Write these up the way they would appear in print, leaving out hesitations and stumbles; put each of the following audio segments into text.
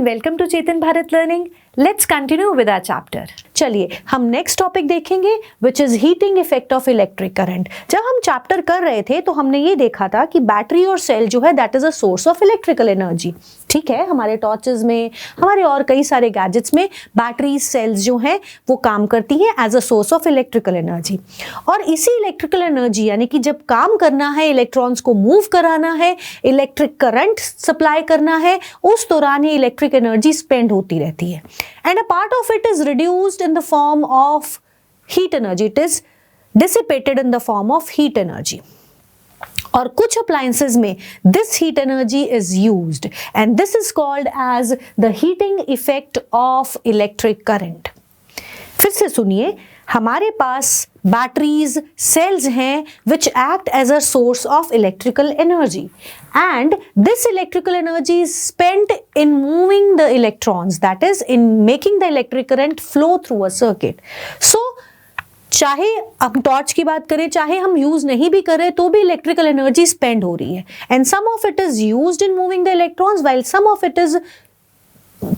Welcome to Chetan Bharat learning. Let's continue with our chapter. चलिए हम next topic देखेंगे which is heating effect of electric current. जब हम chapter कर रहे थे तो हमने ये देखा था कि बैटरी और सेल जो है that is a source of electrical energy. ठीक है, हमारे टॉर्चेस में, हमारे और कई सारे गैजेट्स में बैटरी सेल्स जो हैं वो काम करती हैं as a source of electrical energy. और इसी इलेक्ट्रिकल एनर्जी यानी कि जब काम करना है, इलेक्ट्रॉन्स को मूव कराना है, इलेक्ट्रिक करंट सप्लाई करना है, उस दौरान ये इलेक्ट्रिक एनर्जी स्पेंड होती रहती है। And a part of it is reduced in the form of heat energy, it is dissipated in the form of heat energy. और कुछ अप्लायंसेस में this heat energy is used and this is called as the heating effect of electric current. फिर से सुनिए, हमारे पास batteries cells हैं which act as a source of electrical energy and this electrical energy is spent in moving the electrons, that is in making the electric current flow through a circuit. So चाहे हम torch की बात करें, चाहे हम use नहीं भी करें तो भी इलेक्ट्रिकल एनर्जी स्पेंड हो रही है and some of it is used in moving the electrons while some of it is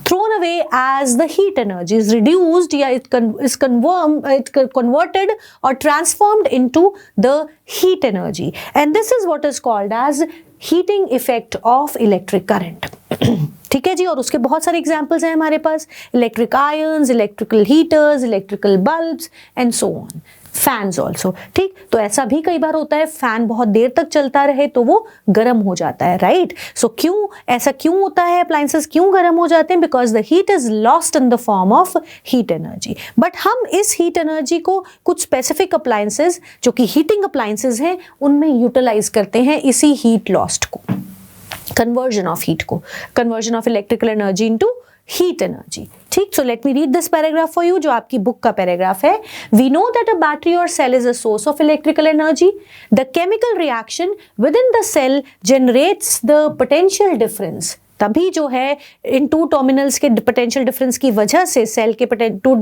thrown away as the heat energy is reduced, yeah, is converted or transformed into the heat energy, and this is what is called as heating effect of electric current. ठीक है जी, और उसके बहुत सारे examples हैं हमारे पास, electric irons, electrical heaters, electrical bulbs and so on, fans also. ठीक, तो ऐसा भी कई बार होता है फैन बहुत देर तक चलता रहे तो वो गर्म हो जाता है, राइट। सो क्यों ऐसा क्यों होता है, अप्लायंसेस क्यों गर्म हो जाते हैं? Because the heat is lost in the form of heat energy. But हम इस हीट एनर्जी को कुछ स्पेसिफिक अप्लायंसेस जो कि हीटिंग अप्लायंसेस हैं उनमें यूटिलाइज करते हैं, इसी हीट लॉस्ट को, कन्वर्जन ऑफ हीट को, conversion of electrical energy into heat energy. ठीक, so let me read this paragraph for you, जो आपकी बुक का पैराग्राफ है। We know that a battery और cell is a source of electrical energy. The chemical reaction within the cell generates the potential difference. तभी जो है in two terminals के potential difference की वजह से, सेल के टू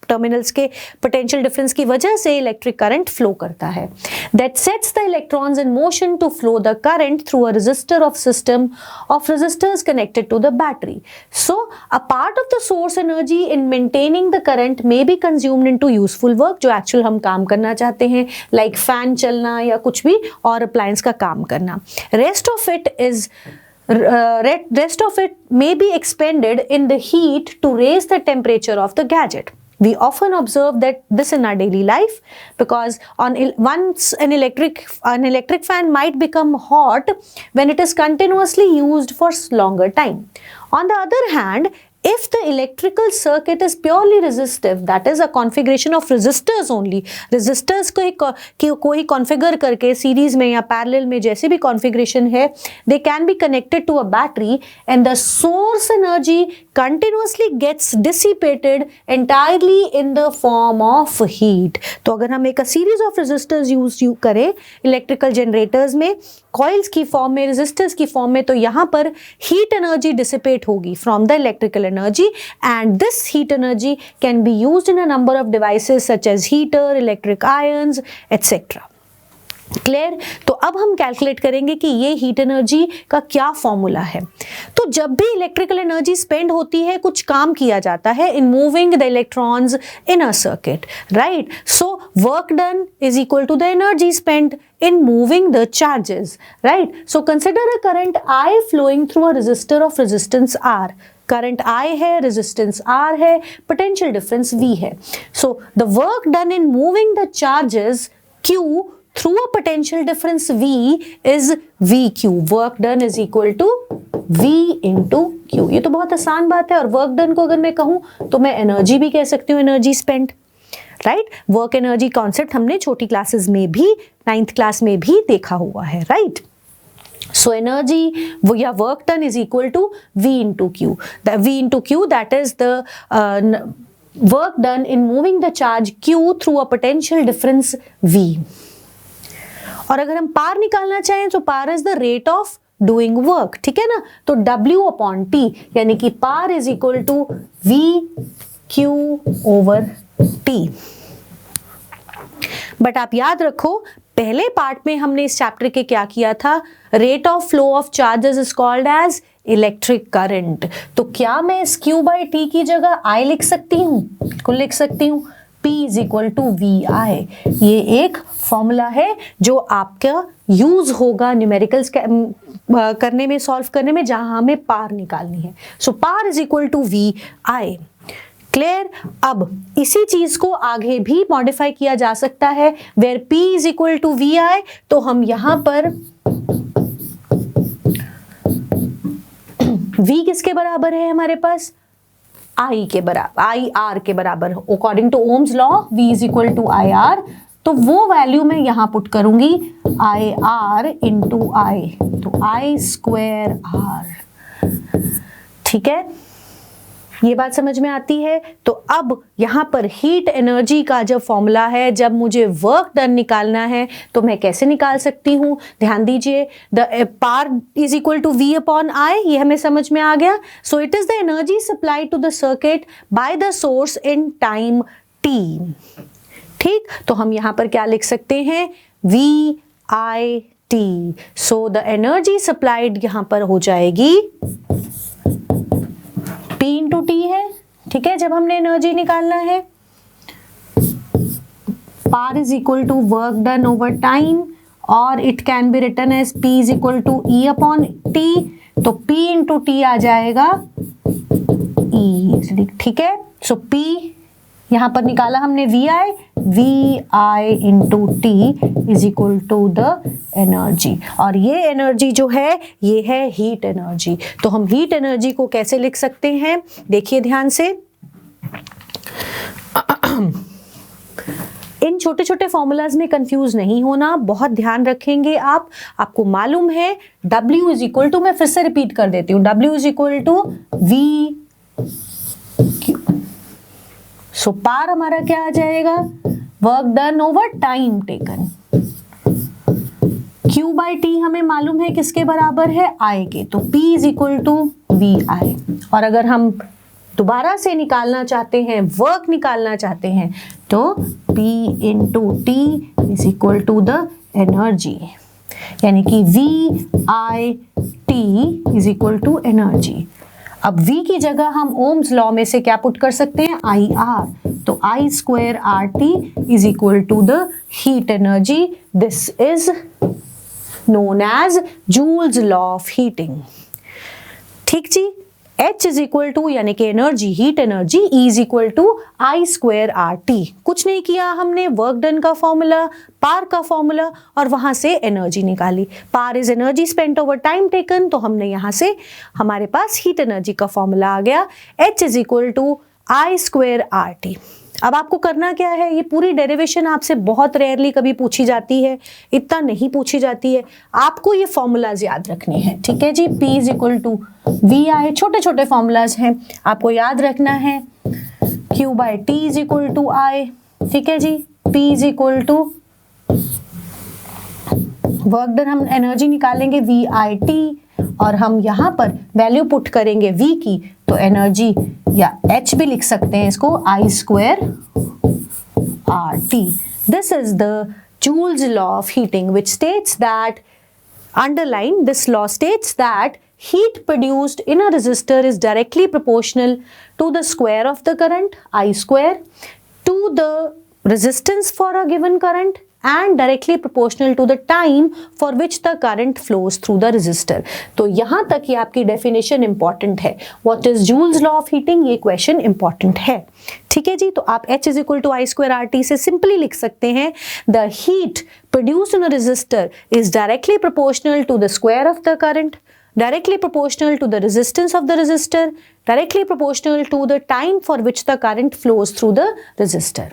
टर्मिनल्स के पोटेंशियल डिफरेंस की वजह से इलेक्ट्रिक करंट फ्लो करता है। That sets the electrons in motion to flow the current through a resistor of system of resistors connected to the battery. So a part of the source energy in maintaining the current may be consumed into useful work, जो actual हम काम करना चाहते हैं, like fan चलना या कुछ भी और अप्लायंस का काम करना। Rest of it may be expended in the heat to raise the temperature of the gadget. We often observe that this in our daily life because once an electric fan might become hot when it is continuously used for longer time. On the other hand, if the electrical circuit is purely resistive, that is a configuration of resistors only, resistors को कोई configure करके series में या parallel में जैसे भी configuration है, they can be connected to a battery and the source energy continuously gets dissipated entirely in the form of heat. तो अगर हम एक series of resistors यूज करें electrical generators में, coils की फॉर्म में, resistors की फॉर्म में, तो यहाँ पर heat energy dissipate होगी from the electrical energy and this heat energy can be used in a number of devices such as heater, electric irons, etc. Clear? तो अब हम कैलकुलेट करेंगे कि ये हीट एनर्जी का क्या फॉर्मूला है। तो जब भी इलेक्ट्रिकल एनर्जी स्पेंड होती है, कुछ काम किया जाता है in moving the electrons in a circuit, right. So work done is equal to the energy spend in moving the charges, right? So consider a current I flowing through a resistor of resistance R. Current I है, resistance R है, potential difference V है। So the work done in moving the charges Q through a potential difference V is VQ. Work done is equal to V into Q. ये तो बहुत आसान बात है। और वर्क डन को अगर मैं कहूँ तो मैं एनर्जी भी कह सकती हूँ, energy spend, right. Work energy concept हमने छोटी क्लासेस में भी, 9th क्लास में भी देखा हुआ है, राइट। So energy या work done is equal to V into Q. The V into Q, that is the work done in moving the charge Q through a potential difference V. और अगर हम पार निकालना चाहें तो power is the rate of doing work, ठीक है ना। तो W अपॉन T यानी कि power is equal to V Q over T। But आप याद रखो, पहले पार्ट में हमने इस चैप्टर के क्या किया था, rate of flow of charges is called as electric current. तो क्या मैं इस Q बाई टी की जगह I लिख सकती हूँ? बिल्कुल लिख सकती हूँ। P is equal to VI। ये एक फॉर्मूला है जो आपका यूज होगा न्यूमेरिकल्स करने में, सॉल्व करने में, जहां हमें पार निकालनी है। So power is equal to VI। Clear? अब इसी चीज को आगे भी मॉडिफाई किया जा सकता है, where P is equal to VI। तो हम यहां पर V किसके बराबर है हमारे पास? I के बराबर, IR के बराबर। According to ohm's law V is equal to IR। तो वो वैल्यू मैं यहां पुट करूंगी IR इंटू I, तो I स्क्वायर R। ठीक है, ये बात समझ में आती है। तो अब यहाँ पर हीट एनर्जी का जब फॉर्मूला है, जब मुझे वर्क डन निकालना है, तो मैं कैसे निकाल सकती हूँ? ध्यान दीजिए, the power is equal to V upon I, ये हमें समझ में आ गया। So it is the energy supplied to the circuit by the source in time t। ठीक, तो हम यहाँ पर क्या लिख सकते हैं? VIT। So the energy supplied यहाँ पर हो जाएगी P इंटू टी है। ठीक है, जब हमने एनर्जी निकालना है, power is equal to work done over time, और it can be written as P is equal to E upon T. तो P इंटू टी आ जाएगा E। ठीक है, सो P यहां पर निकाला हमने VI into T is equal to the energy. और ये एनर्जी जो है, ये है हीट एनर्जी। तो हम हीट एनर्जी को कैसे लिख सकते हैं? देखिए ध्यान से, इन छोटे छोटे फॉर्मूलाज में कंफ्यूज नहीं होना, बहुत ध्यान रखेंगे आप। आपको मालूम है W इज इक्वल टू, मैं फिर से रिपीट कर देती हूँ, W is equal to V Q। So power हमारा क्या आ जाएगा? Work done over time taken. Q by T हमें मालूम है किसके बराबर है? I के। तो P is equal to VI। और अगर हम दोबारा से निकालना चाहते हैं, वर्क निकालना चाहते हैं, तो P into T is equal to the energy, यानी कि VIT is equal to energy. अब V की जगह हम ओम्स लॉ में से क्या पुट कर सकते हैं? IR। तो I square RT is equal to the heat energy. This is known as Joule's law of heating. ठीक जी, H इज इक्वल टू, यानी कि energy, heat energy, E is equal to I square RT। कुछ नहीं किया हमने, work done का formula, power का फॉर्मूला, और वहां से एनर्जी निकाली। Power is energy spent over time taken, तो हमने यहां से, हमारे पास हीट एनर्जी का फॉर्मूला आ गया, H is equal to I square RT। अब आपको करना क्या है? ये पूरी डेरिवेशन आपसे बहुत रेयरली कभी पूछी जाती है, इतना नहीं पूछी जाती है। आपको ये फॉर्मूलाज याद रखने हैं। ठीक है जी, P is equal to VI, छोटे छोटे फॉर्मूलाज हैं, आपको याद रखना है। Q by T is equal to I। ठीक है जी, P is equal to work done, हम एनर्जी निकालेंगे VIT, और हम यहाँ पर वैल्यू पुट करेंगे V की, तो एनर्जी, या H भी लिख सकते हैं इसको, I square RT। This is the joules law of heating which states that, underline this law states that heat produced in a resistor is directly proportional to the square of the current, I square, to the resistance for a given current, and directly proportional to the time for which the current flows through the resistor। तो यहां तक ये आपकी definition important है। What is Joule's law of heating? ये question important है। ठीक है जी, तो आप H is equal to I square RT से सिंपली लिख सकते हैं, the heat produced in a resistor is directly proportional to the square of the current, directly proportional to the resistance of the resistor, directly proportional to the time for which the current flows through the resistor।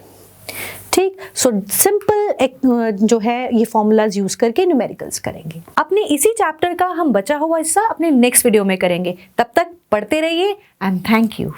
ठीक, so simple जो है ये formulas use करके numericals करेंगे। अपने इसी chapter का हम बचा हुआ हिस्सा अपने नेक्स्ट वीडियो में करेंगे। तब तक पढ़ते रहिए एंड थैंक यू।